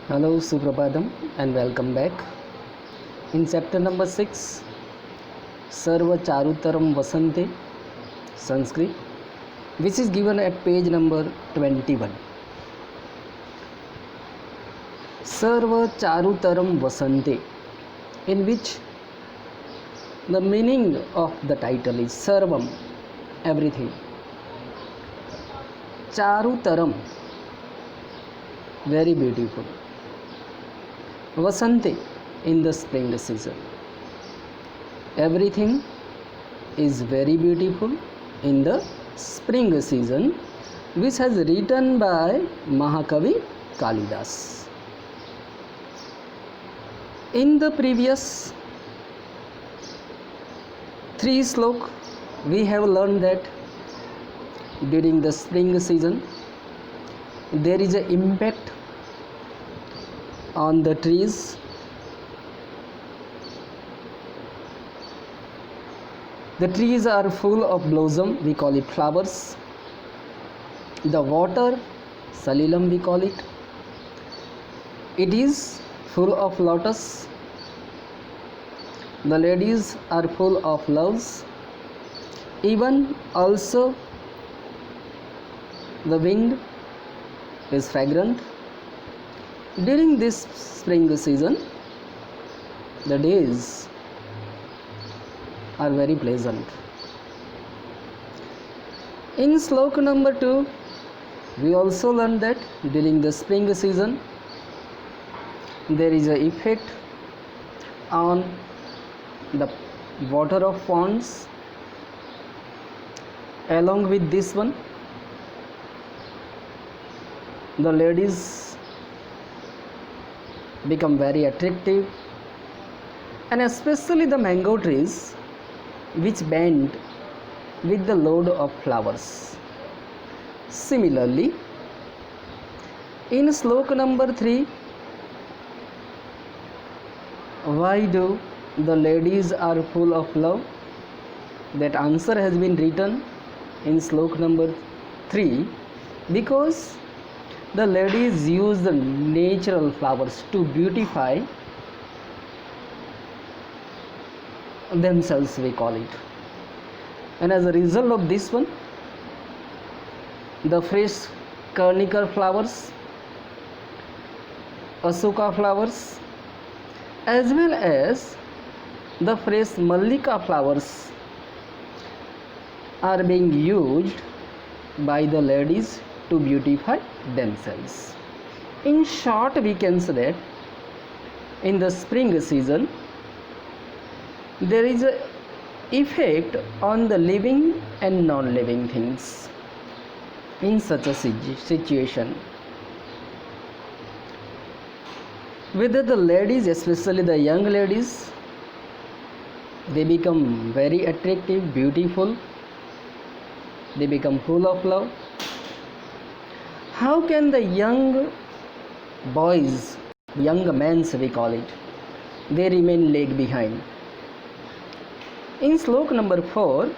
Hello, Suprapadam, and welcome back. In chapter number 6, Sarva Charutaram Vasante, Sanskrit, which is given at page number 21. Sarva Charutaram Vasante, in which the meaning of the title is Sarvam, everything. Charutaram, very beautiful. Vasante, in the spring season. Everything is very beautiful in the spring season, which has written by Mahakavi Kalidas. In the previous 3 slok, we have learned that during the spring season there is an impact on the trees. The trees are full of blossom, we call it flowers. The water, salilam we call it. It is full of lotus. The ladies are full of loves. Even also the wind is fragrant. During this spring season, the days are very pleasant. In slok number 2, we also learned that during the spring season, there is an effect on the water of ponds. Along with this one, the ladies become very attractive, and especially the mango trees which bend with the load of flowers. Similarly, in slok number 3, why do the ladies are full of love? That answer has been written in slok number 3, because the ladies use the natural flowers to beautify themselves, we call it. And as a result of this one, the fresh Karnika flowers, Asoka flowers, as well as the fresh Mallika flowers are being used by the ladies to beautify themselves. In short, we can say that in the spring season there is a effect on the living and non-living things. In such a situation, whether the ladies, especially the young ladies, they become very attractive, beautiful, they become full of love. How can the young boys, young men we call it, they remain lag behind? In slok number 4,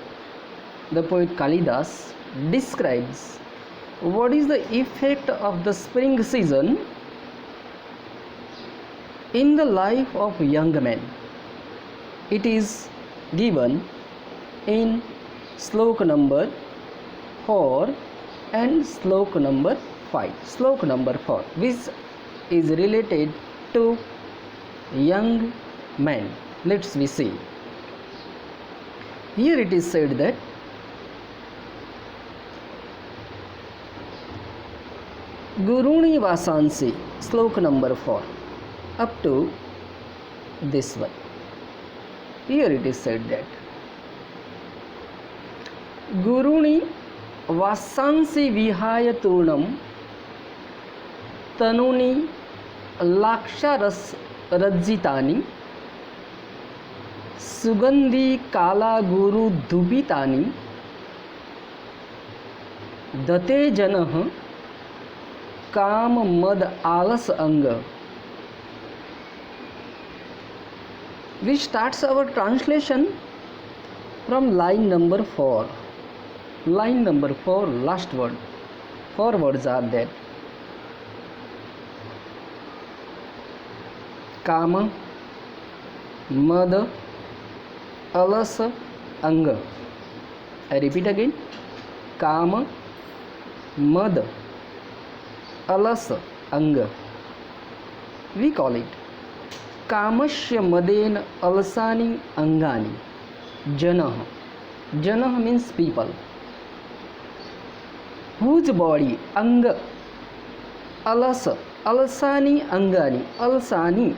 the poet Kalidas describes what is the effect of the spring season in the life of young men. It is given in slok number 4 and slok number 5. Slok number 4, which is related to young men. Let's we see. Here it is said that Guruni Vasansi, slok number 4, up to this one. Here it is said that Guruni Vasansi Vihaya Turnam Tanuni Laksharas Rajjitani Sugandhi Kala Guru Dubitani Date Janah Kam Mad Alas Anga. We starts our translation from line number 4. Line number 4, last word. 4 words are there. काम मद अलस अंग. I repeat again. काम मद अलस अंग. We call it कामस्य मदेन अलसानि अंगानि. जनः. जनः means people. Whose body अंग अलस अलसानि अंगानि. अलसानि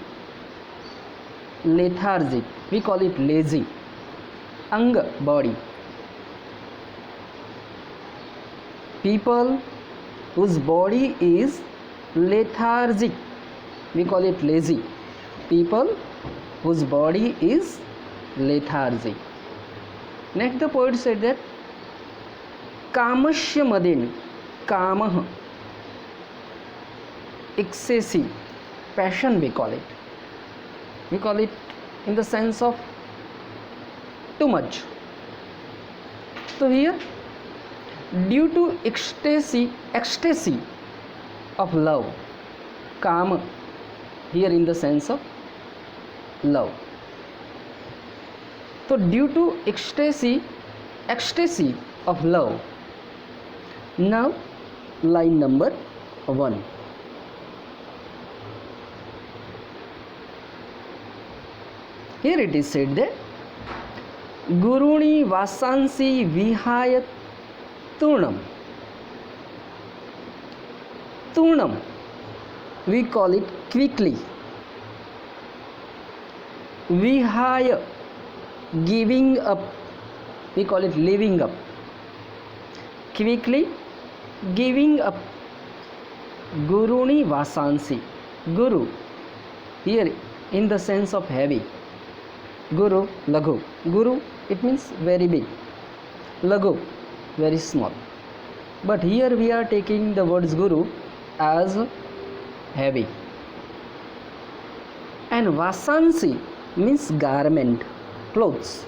lethargic. We call it lazy. अंग body. People whose body is lethargic, we call it lazy. People whose body is lethargic. Next the poet said that कामस्य मदेन. कामः excessive passion, we call it. We call it in the sense of too much. So here, due to ecstasy of love, kama here in the sense of love. So due to ecstasy of love. Now line number 1. Here it is said that Guruni vasansi vihaya turnam. Turnam, we call it quickly. Vihaya, giving up, we call it living up. Quickly giving up. Guruni vasansi. Guru here in the sense of heavy. Guru, Laghu. Guru, it means very big. Laghu, very small. But here we are taking the words Guru as heavy. And Vasansi means garment, clothes.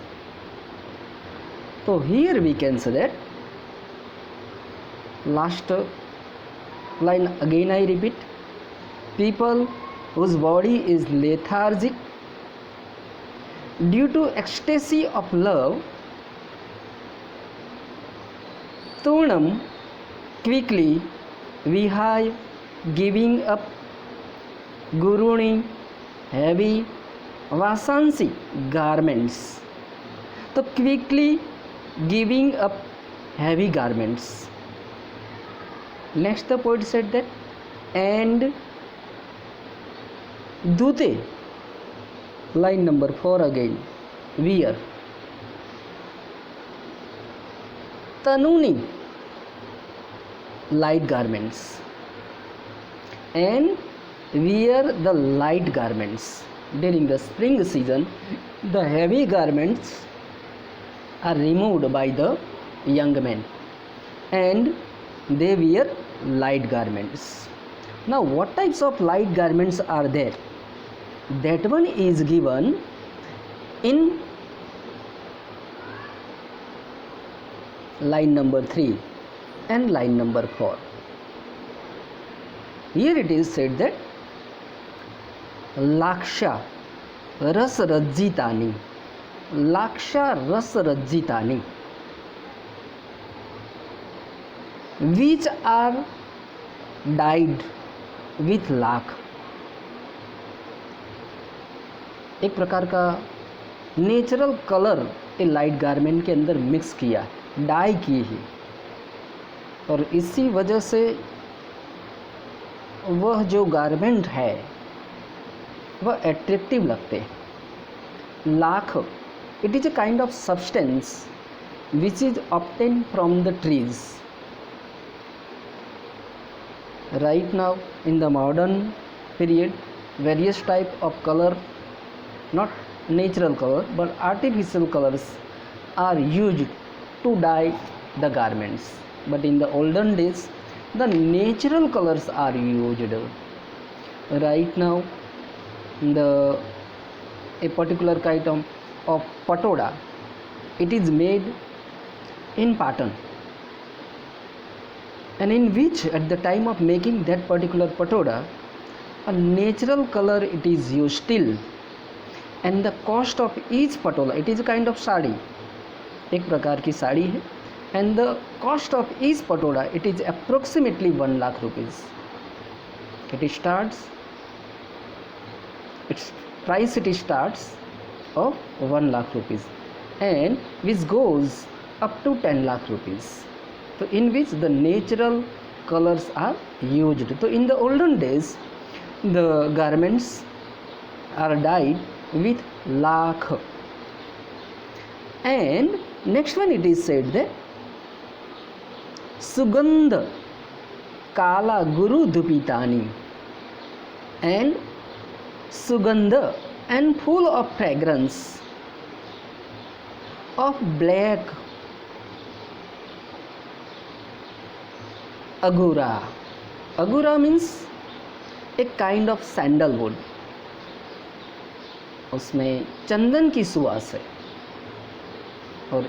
So here we can say that last line again I repeat. People whose body is lethargic due to ecstasy of love. Turnam, quickly. Vihaya, giving up. Guruni, heavy. Vasansi, garments. So quickly giving up heavy garments. Next the poet said that and dute, line number 4 again, wear. Tanuni, light garments. And wear the light garments. During the spring season, the heavy garments are removed by the young men and they wear light garments. Now what types of light garments are there? That one is given in line number 3 and line number 4. Here it is said that Laksha ras rajjitani. Laksha ras rajjitani, which are dyed with lakh. एक प्रकार का natural colour ए light garment के अंदर mix किया, die की ही, और इसी वजह से वह जो गारमेंट है वह एट्रैक्टिव लगते हैं. Lakh, it is a kind of substance which is obtained from the trees. Right now in the modern period, various type of color, not natural color but artificial colors are used to dye the garments, but in the olden days the natural colors are used. Right now a particular kind of patoda, it is made in Patan, and in which at the time of making that particular patoda a natural color it is used still, and the cost of each patola, it is a kind of sari, एक प्रकार की साड़ी है, and the cost of each patola it is approximately 1 lakh rupees. It starts, its price it starts of 1 lakh rupees and which goes up to 10 lakh rupees. So in which the natural colors are used. So in the olden days the garments are dyed with lakh. And next one it is said that sugandha kala guru dupitani, and sugandha and full of fragrance of black agura. Agura means a kind of sandalwood, उसमें चंदन की सुवास है, और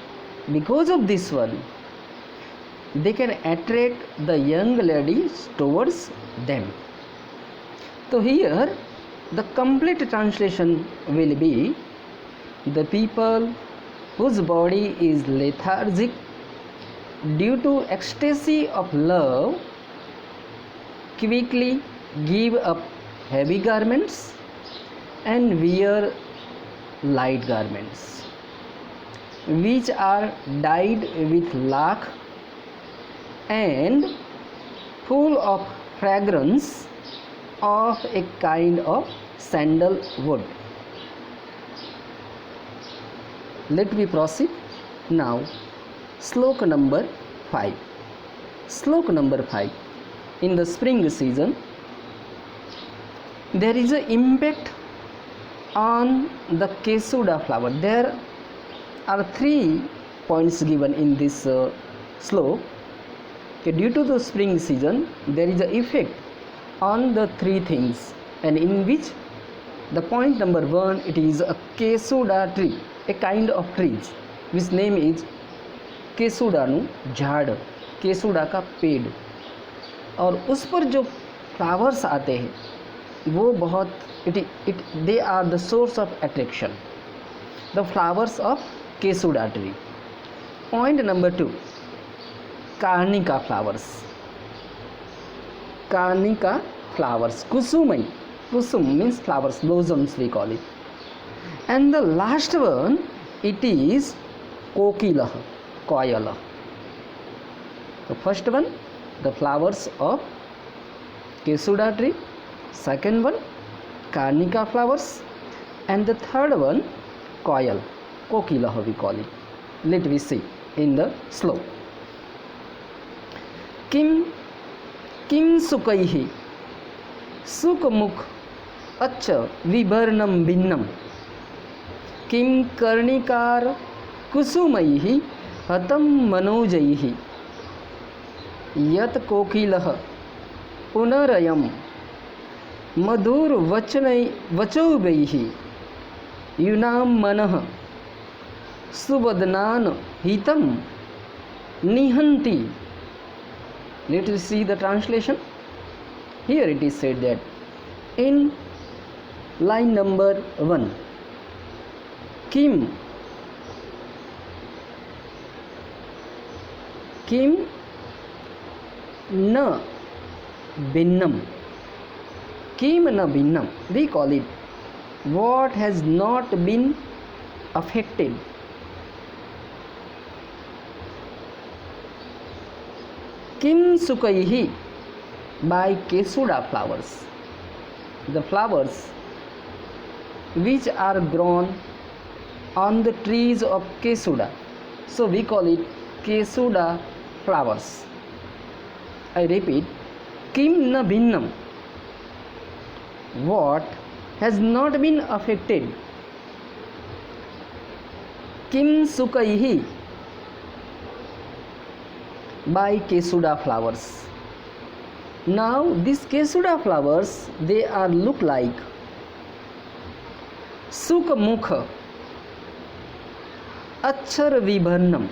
because of this one they can attract the young ladies towards them. So here the complete translation will be, the people whose body is lethargic due to ecstasy of love quickly give up heavy garments and wear light garments which are dyed with lakh and full of fragrance of a kind of sandalwood. Let me proceed now. Slok number 5. Slok number 5. In the spring season, there is an impact on the Kesuda flower. There are 3 points given in this slok. Okay, due to the spring season, there is an effect on the 3 things, and in which the point number 1, it is a Kesuda tree, a kind of trees, which name is केसुडानु झाड़, केसुडा का पेड़, और उस पर जो flowers आते हैं वो बहुत they are the source of attraction, the flowers of kesuda tree. Point number 2, karnika flowers. Karnika flowers, कुसुमई, kusum means flowers, blossoms we call it. And the last one, it is kokila, koyala. The first one, the flowers of kesuda tree. Second one, karnika flowers. And the third one, koyal, kokila we call it. Let me see in the slok. Kim sukaihi sukmukh अच्छा विवर्णम भिन्नम, किम कर्णिकार कुसुमैः हतं मनोजैः यत कोकिलः पुनरयं मधुरवचौभैः यूनां मनः सुवदनान् हितं निहन्ति. Let us see the translation. Here it is said that in line number 1, Kim na Binnam, Kim na Binnam, we call it what has not been affected. Kim Sukaihi, by Kesuda flowers, the flowers which are grown on the trees of Kesuda, so we call it Kesuda flowers. I repeat, Kim na Binnam, what has not been affected. Kim Sukaihi, by Kesuda flowers. Now these Kesuda flowers, they are look like Sukmukh Achar Vibharnam,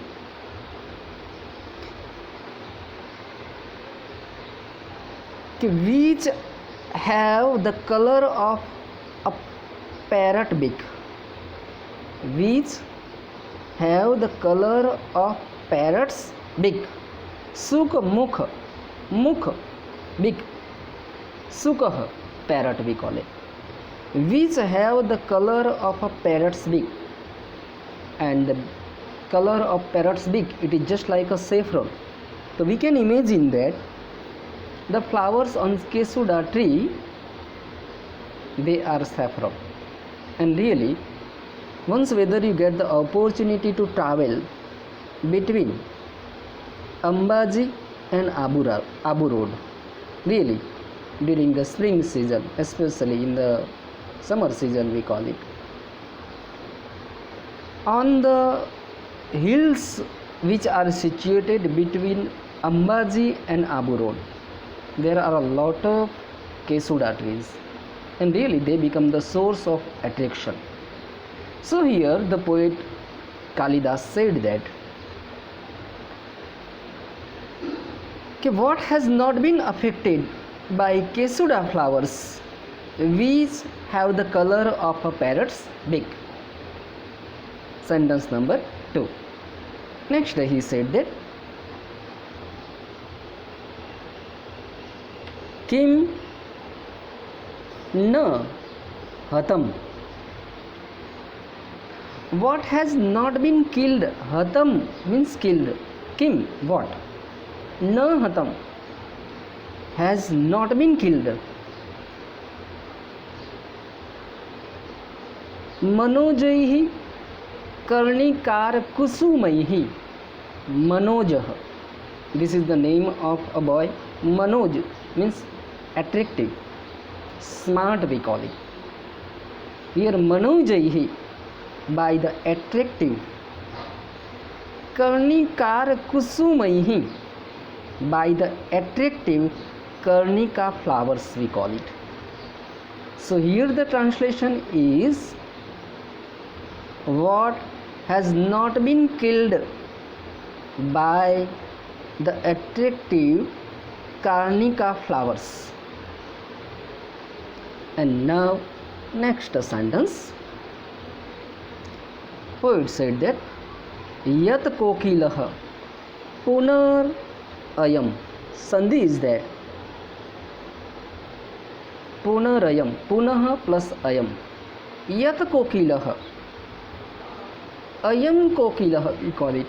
which have the color of a parrot beak, which have the color of parrot's beak. Suk mukh, mukh beak, sukah parrot we call it, which have the color of a parrot's beak. And the color of parrot's beak, it is just like a saffron. So we can imagine that the flowers on Kesuda tree, they are saffron. And really, once whether you get the opportunity to travel between Ambaji and Abu Road, really during the spring season, especially in the summer season we call it, on the hills which are situated between Ambaji and Abu Road, there are a lot of Kesuda trees, and really they become the source of attraction. So here the poet Kalidas said that what has not been affected by Kesuda flowers, which have the color of a parrot's beak. Sentence number 2. Next he said that Kim na hatam. What has not been killed? Hatam means killed. Kim, what? Na hatam, has not been killed. Manojaihi Karnikar Kusumaihi. Manojah, this is the name of a boy. Manoj means attractive, smart we call it. Here Manojaihi, by the attractive. Karnikar Kusumaihi, by the attractive Karnika flowers we call it. So here the translation is what has not been killed by the attractive Karnika flowers. And now next sentence, poet said that Yat kokilah punar ayam. Sandhi is there. Punarayam, punah plus ayam. Yat kokilah, ayam kokilah we call it.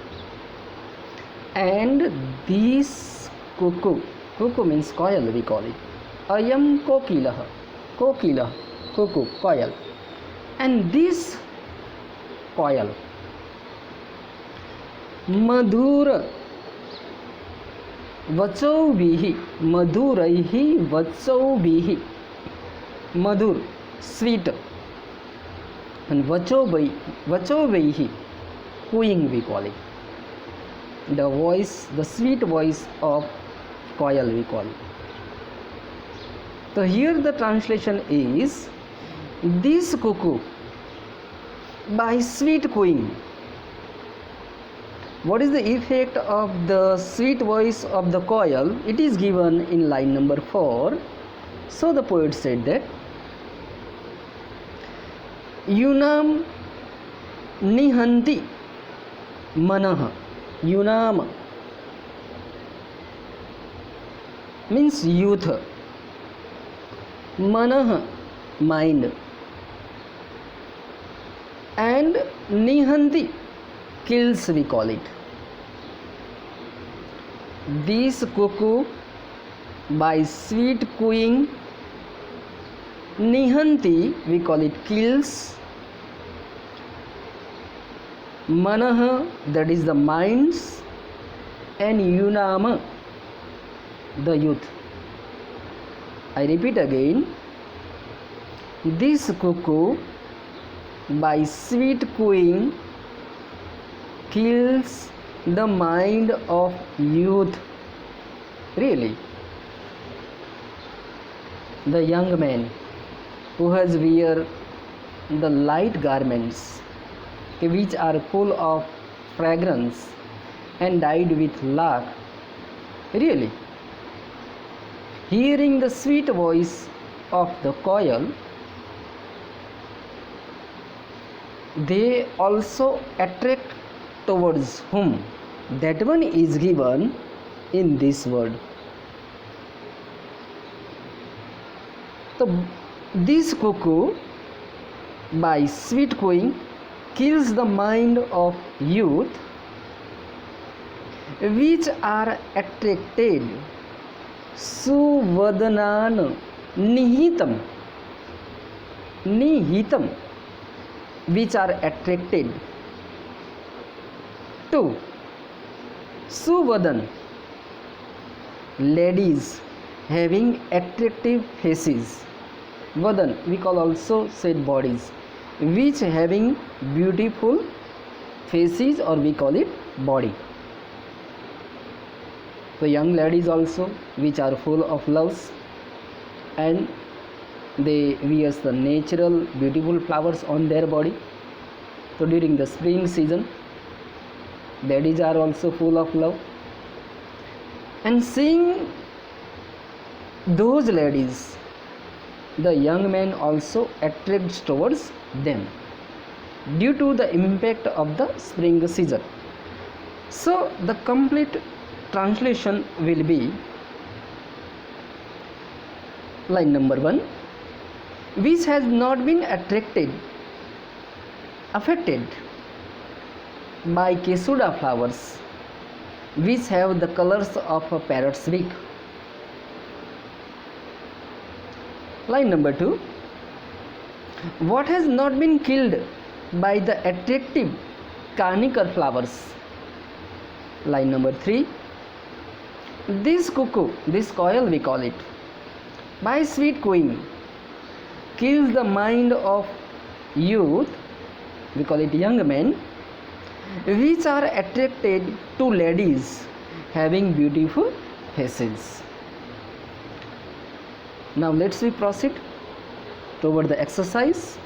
And this cuckoo, cuckoo means coil we call it. Ayam kokilah, kokilah, cuckoo, coil. And this coil, madhur vachaubihi, madhuraihi vachaubihi. Madhur, sweet, and vachobaihi, cooing we call it. The voice, the sweet voice of coil we call it. So here the translation is this cuckoo by sweet cooing. What is the effect of the sweet voice of the coil? It is given in line number 4. So the poet said that Yunam nihanti manah. Yunam means youth. Manah, mind. And nihanti, kills we call it. This cuckoo by sweet cooing, nihanti we call it, kills. Manah, that is the minds, and Yunama, the youth. I repeat again, this cuckoo by sweet cooing kills the mind of youth. Really, the young man who has wear the light garments which are full of fragrance and dyed with lac, really, hearing the sweet voice of the coil, they also attract towards whom? That one is given in this word. So this cuckoo, by sweet cooing, kills the mind of youth, which are attracted suvadanan nihitam, which are attracted to suvadan, ladies having attractive faces. Vadan we call also said bodies, which having beautiful faces, or we call it body. So young ladies also, which are full of loves, and they wear the natural beautiful flowers on their body. So during the spring season, ladies are also full of love, and seeing those ladies, the young man also attracts towards them due to the impact of the spring season. So the complete translation will be line number 1, which has not been affected by Kesuda flowers, which have the colors of a parrot's beak. Line number 2, what has not been killed by the attractive carnicer flowers. Line number 3, this cuckoo, this coil we call it, by sweet cooing kills the mind of youth, we call it young men, which are attracted to ladies having beautiful faces. Now let's proceed toward the exercise.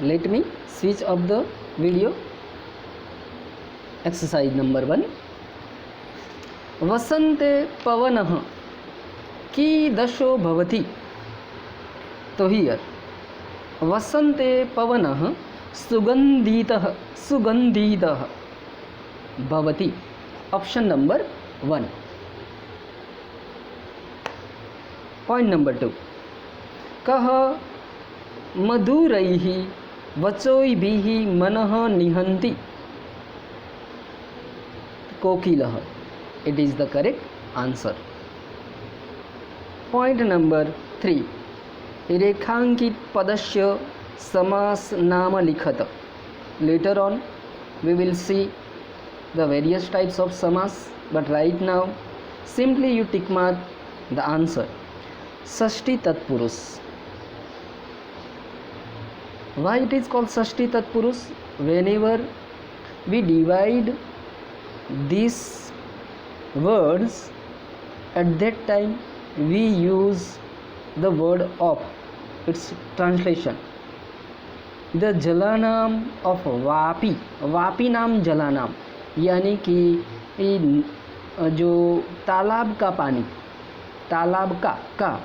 Let me switch off the video. Exercise number 1, वसंते पवनः कीदृशो भवति. तो here वसंते पवनः सुगंधितः भवति. Option number 1. Point number 2, कः मधुरैः वचोभिः मनः निहन्ति. कोकिलः. It is the correct answer. Point number 3, रेखांकित पदस्य समास नाम लिखत. Later on we will see the various types of samas, but right now simply you tick mark the answer. Sashti Tatpurus. Why it is called Sashti Tatpurus? Whenever we divide these words, at that time we use the word of, its translation. The Jalanam of Vapi, Vapi नाम जलानाम, यानी कि जो तालाब का पानी, तालाब का,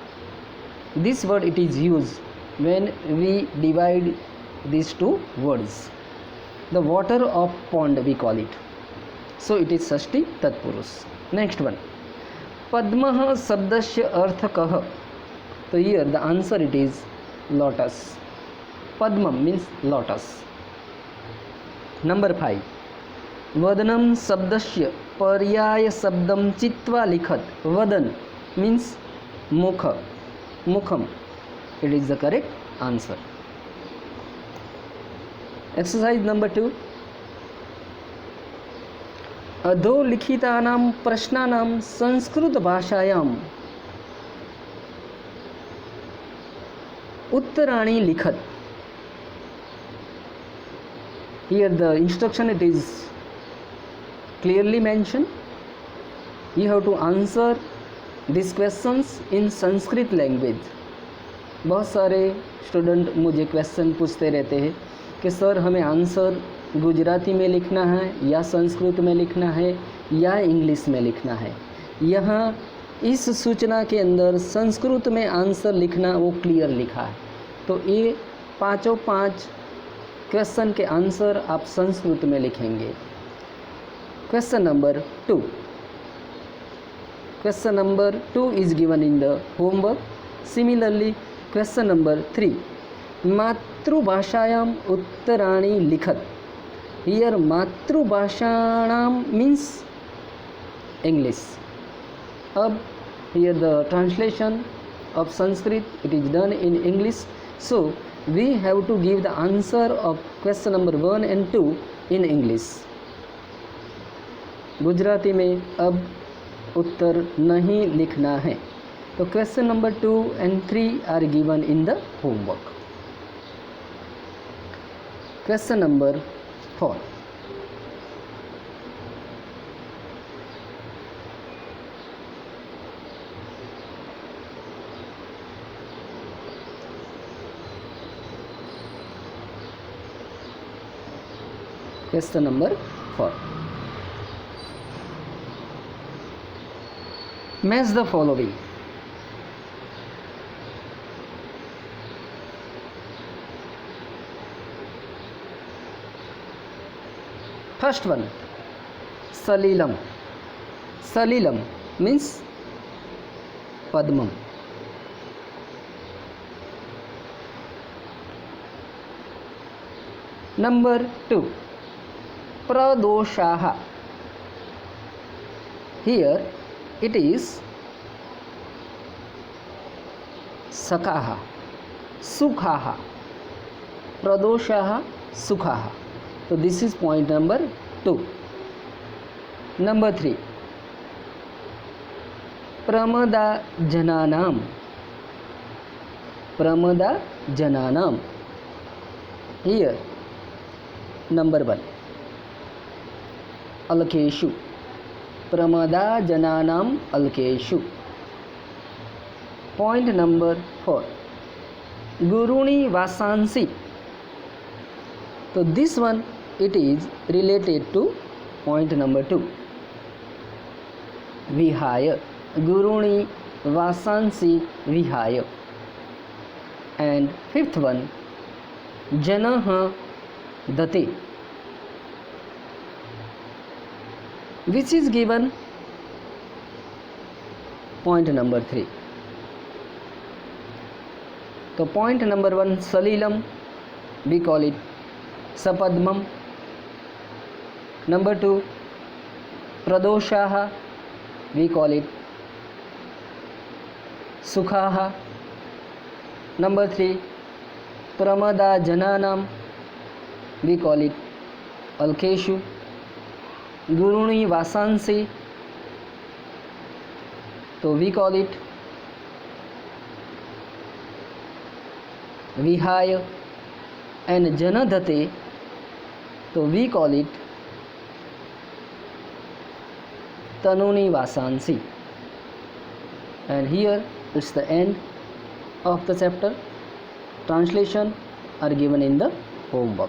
this word it is used when we divide these two words. The water of pond we call it. So it is Sashti Tatpurus. Next one, Padmah Sabdasya Artha Kah. So here the answer it is lotus. Padma means lotus. Number 5, Vadanam Sabdasya Paryaya Sabdam Chitva Likhat. Vadan means mukha, mukham. It is the correct answer. Exercise number 2, अधो लिखितानां प्रश्नानां संस्कृत भाषायां उत्तराणि लिखत. Here the instruction it is clearly mentioned. You have to answer these questions in Sanskrit language. बहुत सारे student मुझे question पूछते रहते हैं कि सर हमें आंसर गुजराती में लिखना है या संस्कृत में लिखना है या इंग्लिश में लिखना है। यहाँ इस सूचना के अंदर संस्कृत में आंसर लिखना वो क्लियर लिखा है। तो ये पाँचों पाँच क्वेश्चन के आंसर आप संस्कृत में लिखेंगे। Question number 2, question number 2 is given in the homework. Similarly, question number 3, मातृभाषायाम उत्तराणि लिखत. Here मातृभाषाणाम means English. अब here the translation of Sanskrit, it is done in English. So we have to give the answer of question number 1 and 2 in English. Gujarati में अब उत्तर नहीं लिखना है। तो question number 2 and 3 are given in the homework. Question number 4, question number 4, match the following. First one, Salilam. Salilam means Padmam. Number 2, Pradoshaha. Here it is Sakaha, Sukhaha, Pradoshaha, Sukhaha. So this is point number 2. Number 3, Pramada Jananam. Pramada Jananam. Here number 1, Alkeshu. Pramada Jananam Alkeshu. Point number 4, Guruni Vasansi. So this one it is related to point number 2, Vihaya. Guruni Vasansi Vihaya. And fifth one, Janaha Date, which is given point number 3. So point number 1, Salilam, we call it Sapadmam. Number 2, Pradoshaha, we call it Sukhaha. Number 3, Pramada Jananam, we call it Alkeshu. Guruni Vasansi, so we call it Vihaya. And Janadate, so we call it Tanuni Vasansi. And here is the end of the chapter. Translation are given in the homework.